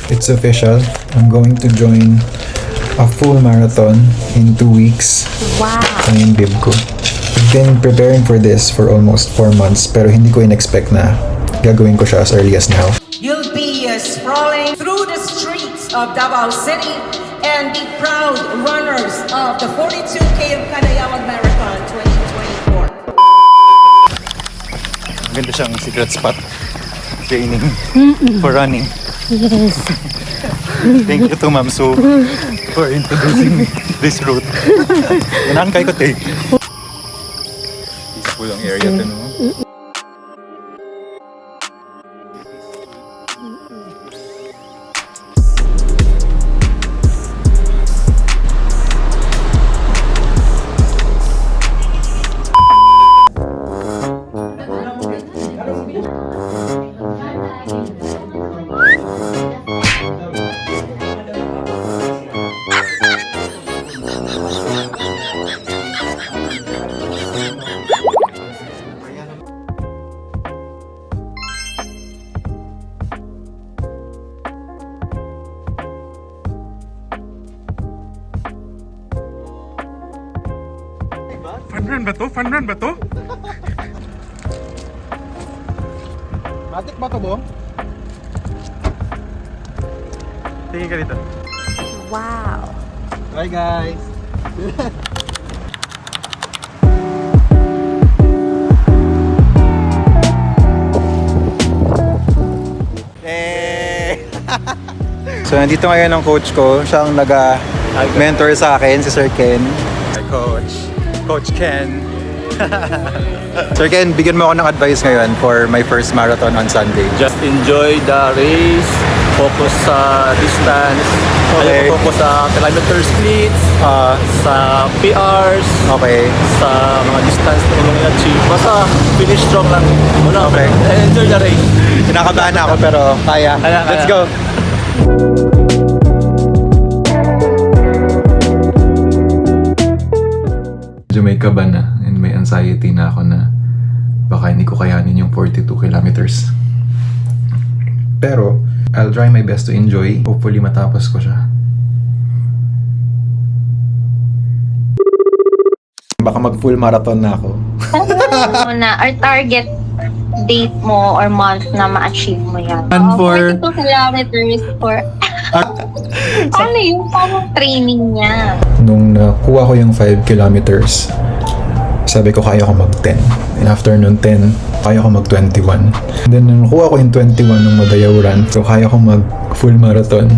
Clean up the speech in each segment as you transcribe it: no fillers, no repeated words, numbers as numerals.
It's official. I'm going to join a full marathon in 2 weeks. Wow. Ang yung bib ko. I've been preparing for this for almost 4 months pero hindi ko in-expect na gagawin ko siya as early as now. You'll be strolling through the streets of Davao City and be proud runners of the 42K of Kanayawag Marathon 2024. Ganda siyang secret spot. Training for running. Yes. Thank you to Ma'am Sue for introducing this route. Ganahan kayo ko, te. Peaceful ang area to, no? Fun run ba to? Matik ba to, Bong? Tingin ka dito. Wow. Bye, guys! Hey! So, nandito ngayon ang coach ko. Siya ang nag-mentor sa akin, si Sir Ken. Hi, Coach. Coach Ken. Sir Ken, bigyan mo ako ng advice ngayon for my first marathon on Sunday. Just enjoy the race, focus sa distance, Okay. focus sa kilometer splits, sa PRs, Okay. sa mga distance na ulong i-achieve. Basta finish strong lang. Wala, Okay. enjoy the race. Kinakabahan ako pero kaya. Kaya. Let's go! Medyo may kaba na and may anxiety na ako na baka hindi ko kayanin yung 42 kilometers. Pero, I'll try my best to enjoy. Hopefully matapos ko siya. Baka mag full marathon na ako. Ano na, our target date mo or month na ma-achieve mo yan? And for- 42 kilometers for... Ano yung parang training niya? Nung nakuha ko yung 5 kilometers, sabi ko kaya ko mag-10. And after nung 10, kaya ko mag-21. And then nung nakuha ko yung 21 nung Madayaw run, so kaya ko mag-full marathon.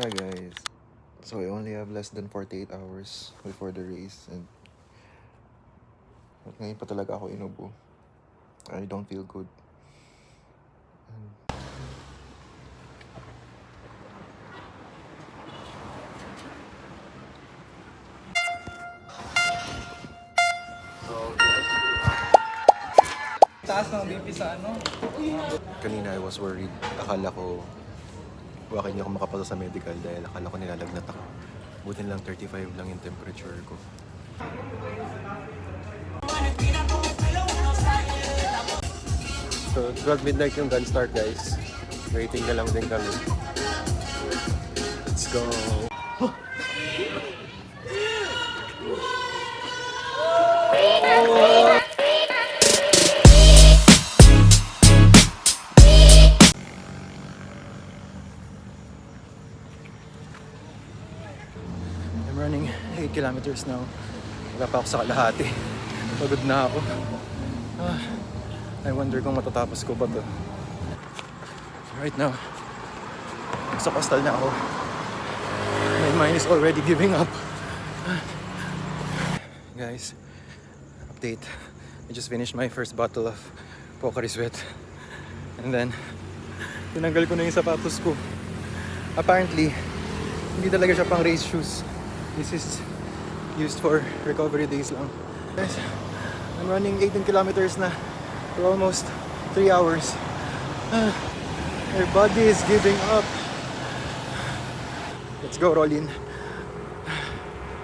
Hi guys, so I only have less than 48 hours before the race and ngayon pa talaga ako inubo. I don't feel good. Taas ng BP sa ano? Kanina I was worried. Akala ko baka hindi ako makapasa sa medical dahil akala ko nilalagnat ako. Buti lang 35 lang yung temperature ko. So 12 midnight yung gun start guys. Waiting na lang din kami. Let's go! I'm running 8 kilometers now. Wala pa ako sa kalahati. Pagod na ako. I wonder kung matatapos ko ba to. Right now, sa postal na ako. My mind is already giving up. Guys, update. I just finished my first bottle of Pocari Sweat. And then, tinanggal ko na yung sapatos ko. apparently, hindi talaga siya pang race shoes. This is used for recovery days lang. Guys, I'm running 18 kilometers na for almost 3 hours. My body is giving up. Let's go, Rolin.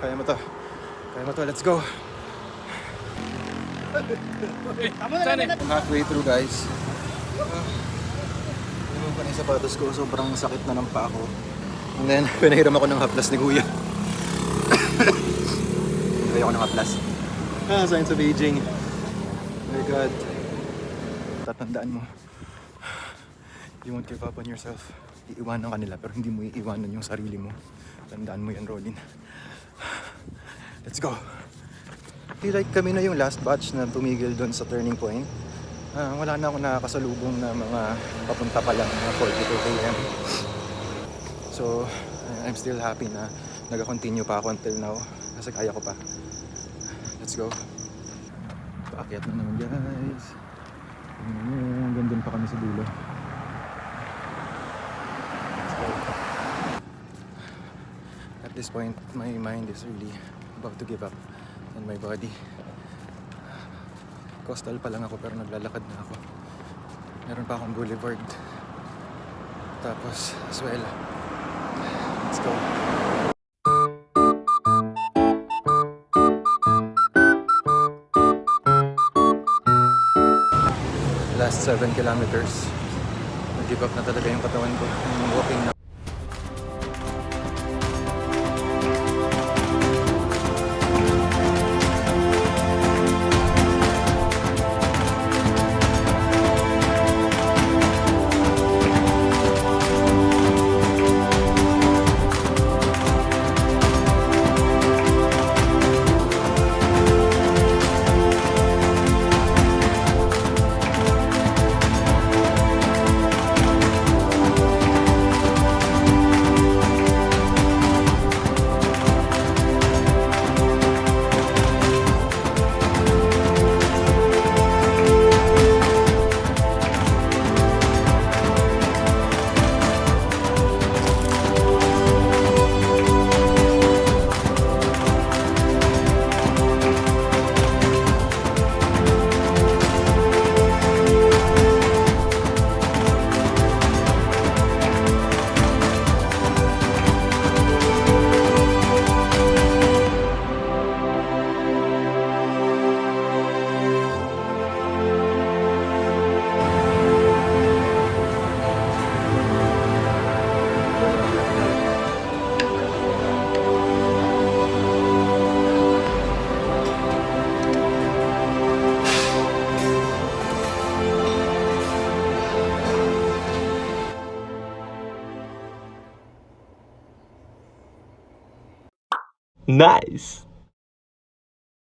Kaya mo to. Kaya mo to. Let's go. Halfway through, guys. Naman ko na yung sapatos ko. Sobrang sakit na ng paa ko. And then, pinahiram ako ng haplas ni Kuya. Pinahiram ako ng haplas. Signs of aging. Oh my God. Tatandaan mo. You won't give up on yourself. Iiwanan ka nila pero hindi mo iiwanan yung sarili mo. Tandaan mo yan, Rolin. Let's go. Feel like kami na yung last batch na tumigil doon sa turning point. Wala na akong nakakasalubong na mga papunta pa lang na 42 km. So, I'm still happy na nag-continue pa ako until now. Kasi kaya ko pa. Let's go. Paakyat na naman, guys. Hanggang doon pa kami sa dulo. At this point, my mind is really about to give up and my body. Coastal pa lang ako pero naglalakad na ako. Meron pa akong boulevard. Tapos, Azuela. Let's go. Last 7 kilometers. Nag-give up na talaga yung katawan ko. Yung walking na. Nice!